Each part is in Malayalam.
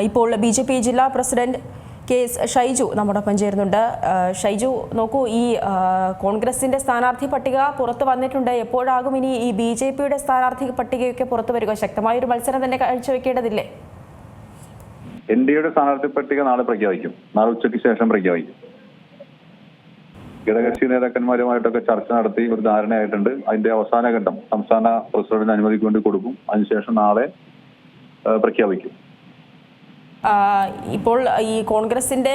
ഇപ്പോൾ BJP ജില്ലാ പ്രസിഡന്റ് KS ഷൈജു നമ്മോടൊപ്പം ചേരുന്നുണ്ട്. ഷൈജു, നോക്കൂ, ഈ കോൺഗ്രസിന്റെ സ്ഥാനാർത്ഥി പട്ടിക പുറത്തു വന്നിട്ടുണ്ട്. എപ്പോഴാകും ഇനി ഈ BJPയുടെ സ്ഥാനാർത്ഥി പട്ടികയൊക്കെ പുറത്തു വരിക? ശക്തമായ ഒരു മത്സരം തന്നെ കാഴ്ചവെക്കേണ്ടതില്ലേ? NDAയുടെ സ്ഥാനാർത്ഥി പട്ടിക നാളെ പ്രഖ്യാപിക്കും. നാളെ ഉച്ചയ്ക്ക് ശേഷം പ്രഖ്യാപിക്കും. ഘടകകക്ഷി നേതാക്കന്മാരുമായിട്ടൊക്കെ ചർച്ച നടത്തി ഒരു ധാരണയായിട്ടുണ്ട്. അതിന്റെ അവസാന ഘട്ടം സംസ്ഥാന പ്രസിഡന്റിന് അനുമതിക്ക് വേണ്ടി കൊടുക്കും. അതിനുശേഷം നാളെ പ്രഖ്യാപിക്കും. ഇപ്പോൾ ഈ കോൺഗ്രസിന്റെ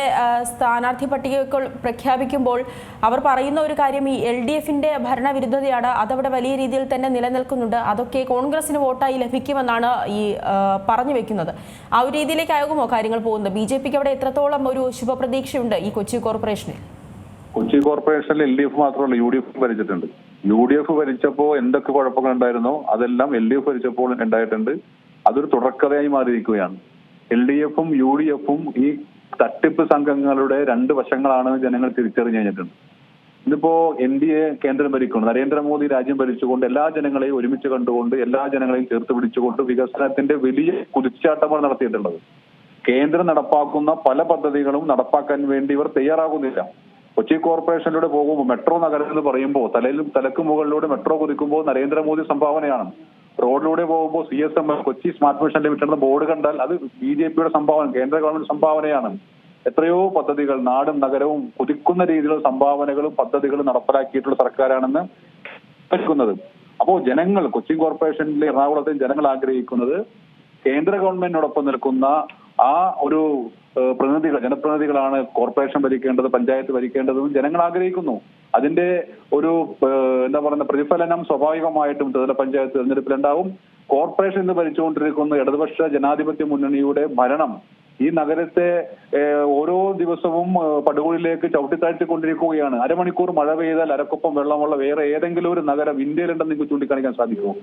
സ്ഥാനാർത്ഥി പട്ടികയൊക്കെ പ്രഖ്യാപിക്കുമ്പോൾ അവർ പറയുന്ന ഒരു കാര്യം, ഈ LDFന്റെ ഭരണവിരുദ്ധതയാണ്. അതവിടെ വലിയ രീതിയിൽ തന്നെ നിലനിൽക്കുന്നുണ്ട്. അതൊക്കെ കോൺഗ്രസിന് വോട്ടായി ലഭിക്കുമെന്നാണ് ഈ പറഞ്ഞു വെക്കുന്നത്. ആ ഒരു രീതിയിലേക്കാകുമോ കാര്യങ്ങൾ പോകുന്നത്? BJPക്ക് അവിടെ എത്രത്തോളം ഒരു ശുഭപ്രതീക്ഷയുണ്ട് ഈ കൊച്ചി കോർപ്പറേഷനിൽ? കൊച്ചി കോർപ്പറേഷനിൽ LDF മാത്രമല്ല, UDF ഭരിച്ചിട്ടുണ്ട്. UDF ഭരിച്ചപ്പോൾ എന്തൊക്കെ കുഴപ്പങ്ങൾ ഉണ്ടായിരുന്നോ അതെല്ലാം LDF ഭരിച്ചപ്പോൾ ഉണ്ടായിട്ടുണ്ട്. അതൊരു തുടർക്കഥയായി മാറിയിരിക്കുകയാണ്. LDFും UDFും ഈ തട്ടിപ്പ് സംഘങ്ങളുടെ രണ്ട് വശങ്ങളാണ് ജനങ്ങൾ തിരിച്ചറിഞ്ഞു കഴിഞ്ഞിട്ടുണ്ട്. ഇന്നിപ്പോ NDA കേന്ദ്രം ഭരിക്കുന്നു. നരേന്ദ്രമോദി രാജ്യം ഭരിച്ചുകൊണ്ട് എല്ലാ ജനങ്ങളെയും ഒരുമിച്ച് കണ്ടുകൊണ്ട് എല്ലാ ജനങ്ങളെയും ചേർത്ത് പിടിച്ചുകൊണ്ട് വികസനത്തിന്റെ വലിയ കുതിച്ചാട്ടമാണ് നടത്തിയിട്ടുള്ളത്. കേന്ദ്രം നടപ്പാക്കുന്ന പല പദ്ധതികളും നടപ്പാക്കാൻ വേണ്ടി ഇവർ തയ്യാറാകുന്നില്ല. കൊച്ചി കോർപ്പറേഷനിലൂടെ പോകുമ്പോൾ മെട്രോ നഗരം എന്ന് പറയുമ്പോൾ തലക്ക് മുകളിലൂടെ മെട്രോ കുതിക്കുമ്പോൾ നരേന്ദ്രമോദി സംഭാവനയാണ്. റോഡിലൂടെ പോകുമ്പോൾ CSML Kochi smart mission limited എന്ന ബോർഡ് കണ്ടാൽ അത് BJPയുടെ സംഭാവന, കേന്ദ്ര ഗവൺമെന്റ് സംഭാവനയാണ്. എത്രയോ പദ്ധതികൾ നാടും നഗരവും കുതിക്കുന്ന രീതിയിലുള്ള സംഭാവനകളും പദ്ധതികളും നടപ്പിലാക്കിയിട്ടുള്ള സർക്കാരാണെന്ന് ക്കുന്നത്. അപ്പോൾ ജനങ്ങൾ, കൊച്ചി കോർപ്പറേഷനിലെ എറണാകുളത്തെ ജനങ്ങൾ ആഗ്രഹിക്കുന്നത് കേന്ദ്ര ഗവൺമെന്റിനോടൊപ്പം നിൽക്കുന്ന ആ ഒരു ജനപ്രതിനിധികളാണ് കോർപ്പറേഷൻ ഭരിക്കേണ്ടത്, പഞ്ചായത്ത് ഭരിക്കേണ്ടതെന്ന് ജനങ്ങൾ ആഗ്രഹിക്കുന്നു. അതിന്റെ ഒരു പ്രതിഫലനം സ്വാഭാവികമായിട്ടും ത്രിതല പഞ്ചായത്ത് തെരഞ്ഞെടുപ്പിലുണ്ടാവും. കോർപ്പറേഷൻ ഇന്ന് ഭരിച്ചുകൊണ്ടിരിക്കുന്ന ഇടതുപക്ഷ ജനാധിപത്യ മുന്നണിയുടെ ഭരണം ഈ നഗരത്തെ ഓരോ ദിവസവും പടുകുഴിയിലേക്ക് ചവിട്ടിത്താഴ്ത്തിക്കൊണ്ടിരിക്കുകയാണ്. അരമണിക്കൂർ മഴ പെയ്താൽ അരക്കൊപ്പം വെള്ളമുള്ള വേറെ ഏതെങ്കിലും ഒരു നഗരം ഇന്ത്യയിലുണ്ടെന്ന് നിങ്ങൾക്ക് ചൂണ്ടിക്കാണിക്കാൻ സാധിക്കുമോ?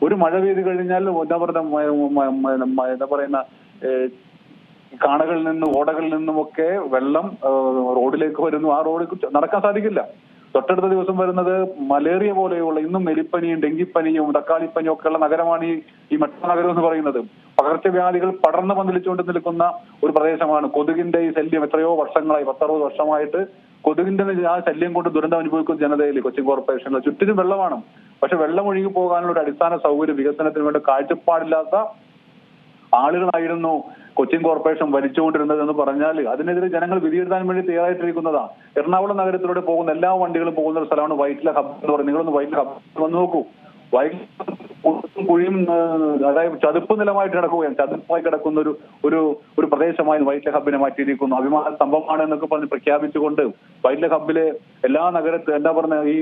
ഒരു മഴ പെയ്ത് കഴിഞ്ഞാൽ കാണകളിൽ നിന്നും ഓടകളിൽ നിന്നുമൊക്കെ വെള്ളം റോഡിലേക്ക് വരുന്നു. ആ റോഡിൽ നടക്കാൻ സാധിക്കില്ല. തൊട്ടടുത്ത ദിവസം വരുന്നത് മലേറിയ പോലെയുള്ള, ഇന്നും എലിപ്പനിയും ഡെങ്കിപ്പനിയും തക്കാളിപ്പനിയും ഒക്കെ ഉള്ള നഗരമാണ് ഈ മെട്രോ നഗരം എന്ന് പറയുന്നത്. പകർച്ചവ്യാധികൾ പടർന്നു പന്തലിച്ചുകൊണ്ട് നിൽക്കുന്ന ഒരു പ്രദേശമാണ്. കൊതുകിന്റെ ഈ ശല്യം എത്രയോ വർഷങ്ങളായി, 10-60 വർഷമായിട്ട് കൊതുകിന്റെ ആ ശല്യം കൊണ്ട് ദുരന്തം അനുഭവിക്കുന്ന ജനതയിൽ കൊച്ചി കോർപ്പറേഷനിൽ ചുറ്റിനും വെള്ളമാണ്. പക്ഷെ വെള്ളം ഒഴുകി പോകാനുള്ള ഒരു അടിസ്ഥാന സൗകര്യം, വികസനത്തിന് വേണ്ട കാഴ്ചപ്പാടില്ലാത്ത ആളുകളായിരുന്നു കൊച്ചിൻ കോർപ്പറേഷൻ ഭരിച്ചുകൊണ്ടിരുന്നത് എന്ന് പറഞ്ഞാൽ അതിനെതിരെ ജനങ്ങൾ വിധിയെഴുതാൻ വേണ്ടി തയ്യാറായിട്ടിരിക്കുന്നതാണ്. എറണാകുളം നഗരത്തിലൂടെ പോകുന്ന എല്ലാ വണ്ടികളും പോകുന്ന ഒരു സ്ഥലമാണ് വൈറ്റില ഹബ് എന്ന് പറയുന്നത്. നിങ്ങളൊന്ന് വൈറ്റില ഹബ് വന്ന് നോക്കൂ. കുഴിയും അതായത് ചതുപ്പ് നിലമായിട്ട് കിടക്കുകയാണ്. ചതുപ്പായി കിടക്കുന്ന ഒരു പ്രദേശമായി വൈറ്റില ഹബിനെ മാറ്റിയിരിക്കുന്നു. അഭിമാന സ്തംഭമാണ് എന്നൊക്കെ പറഞ്ഞ് പ്രഖ്യാപിച്ചുകൊണ്ട് വൈറ്റില ഹബിലെ എല്ലാ ഈ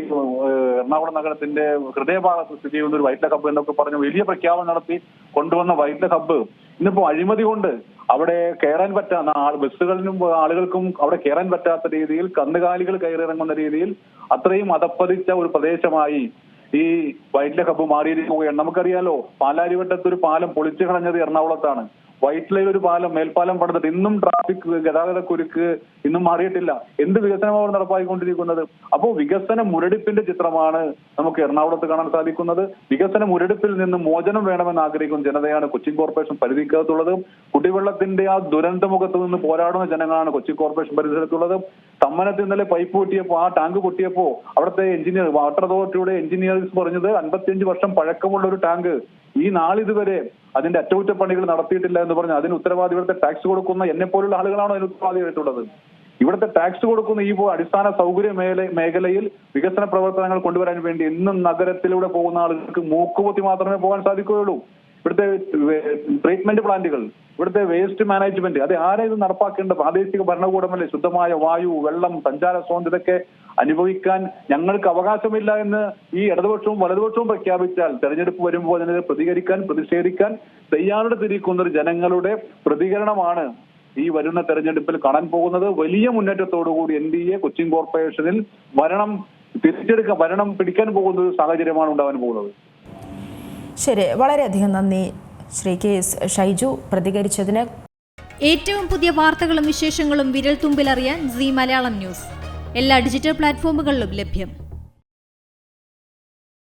എറണാകുളം നഗരത്തിന്റെ ഹൃദയഭാഗത്ത് സ്ഥിതി ചെയ്യുന്ന ഒരു വൈറ്റില ഹബ് എന്നൊക്കെ പറഞ്ഞ് വലിയ പ്രഖ്യാപനം നടത്തി കൊണ്ടുവന്ന വൈറ്റില ഹബ് ഇന്നിപ്പോ അഴിമതി കൊണ്ട് അവിടെ കയറാൻ പറ്റാത്ത ബസ്സുകളിലും ആളുകൾക്കും അവിടെ കയറാൻ പറ്റാത്ത രീതിയിൽ കന്നുകാലികൾ കയറിയിറങ്ങുന്ന രീതിയിൽ അത്രയും അധപ്പതിച്ച ഒരു പ്രദേശമായി ഈ വൈറ്റില ഹബ് മാറിയിരിക്കുകയാണ്. നമുക്കറിയാലോ, പാലാരിവട്ടത്ത് ഒരു പാലം പൊളിച്ചു കളഞ്ഞത് എറണാകുളത്താണ്. വൈറ്റിലയിൽ ഒരു മേൽപ്പാലം പണിതിട്ട് ഇന്നും ട്രാഫിക് ഗതാഗത കുരുക്ക് ഇന്നും മാറിയിട്ടില്ല. എന്ത് വികസനമാണ് നടപ്പായിക്കൊണ്ടിരിക്കുന്നത്? അപ്പോൾ വികസന മുരടിപ്പിന്റെ ചിത്രമാണ് നമുക്ക് എറണാകുളത്ത് കാണാൻ സാധിക്കുന്നത്. വികസന മുരടിപ്പിൽ നിന്ന് മോചനം വേണമെന്ന് ആഗ്രഹിക്കുന്ന ജനതയാണ് കൊച്ചി കോർപ്പറേഷൻ പരിധിക്കകത്തുള്ളത്. കുടിവെള്ളത്തിന്റെ ആ ദുരന്തമുഖത്ത് നിന്ന് പോരാടുന്ന ജനങ്ങളാണ് കൊച്ചി കോർപ്പറേഷൻ പരിസരത്തുള്ളത്. സമ്മനത്തിൽ ഇന്നലെ പൈപ്പ് പൊട്ടിയപ്പോൾ, ആ ടാങ്ക് പൊട്ടിയപ്പോൾ അവിടുത്തെ എഞ്ചിനീയർ, വാട്ടർ അതോറിറ്റിയുടെ എഞ്ചിനീയേഴ്സ് പറഞ്ഞത് 55 വർഷം പഴക്കമുള്ള ഒരു ടാങ്ക് ഈ നാളിതുവരെ അതിന്റെ അറ്റകുറ്റപ്പണികൾ നടത്തിയിട്ടില്ല എന്ന് പറഞ്ഞ് അതിന് ഉത്തരവാദി ഇവിടുത്തെ ടാക്സ് കൊടുക്കുന്ന എന്നെ പോലുള്ള ആളുകളാണോ അതിന് ഉത്തരവാദിയായിട്ടുള്ളത്? ഇവിടുത്തെ ടാക്സ് കൊടുക്കുന്ന ഈ അടിസ്ഥാന സൗകര്യ മേഖലയിൽ വികസന പ്രവർത്തനങ്ങൾ കൊണ്ടുവരാൻ വേണ്ടി ഇന്നും നഗരത്തിലൂടെ പോകുന്ന ആളുകൾക്ക് മൂക്കുപൊത്തി മാത്രമേ പോകാൻ സാധിക്കുകയുള്ളൂ. ഇവിടുത്തെ ട്രീറ്റ്മെന്റ് പ്ലാന്റുകൾ, ഇവിടുത്തെ വേസ്റ്റ് മാനേജ്മെന്റ്, അത് ആരാ ഇത് നടപ്പാക്കേണ്ട? പ്രാദേശിക ഭരണകൂടമല്ലേ? ശുദ്ധമായ വായു, വെള്ളം, സഞ്ചാര സ്വാതന്ത്ര്യം ഇതൊക്കെ അനുഭവിക്കാൻ ഞങ്ങൾക്ക് അവകാശമില്ല എന്ന് ഈ ഇടതുപക്ഷവും വലതുപക്ഷവും പ്രഖ്യാപിച്ചാൽ തെരഞ്ഞെടുപ്പ് വരുമ്പോൾ അതിനെ പ്രതിഷേധിക്കാൻ തയ്യാറെടുത്തിരിക്കുന്ന ഒരു ജനങ്ങളുടെ പ്രതികരണമാണ് ഈ വരുന്ന തെരഞ്ഞെടുപ്പിൽ കാണാൻ പോകുന്നത്. വലിയ മുന്നേറ്റത്തോടുകൂടി NDA കൊച്ചിൻ കോർപ്പറേഷനിൽ ഭരണം പിടിക്കാൻ പോകുന്ന ഒരു സാഹചര്യമാണ് ഉണ്ടാവാൻ പോകുന്നത്. ശരി, വളരെയധികം നന്ദി ശ്രീ KS ഷൈജു പ്രതികരിച്ചതിന്. ഏറ്റവും പുതിയ വാർത്തകളും വിശേഷങ്ങളും വിരൽ തുമ്പിലറിയാൻ Zee മലയാളം ന്യൂസ് എല്ലാ ഡിജിറ്റൽ പ്ലാറ്റ്ഫോമുകളിലും ലഭ്യം.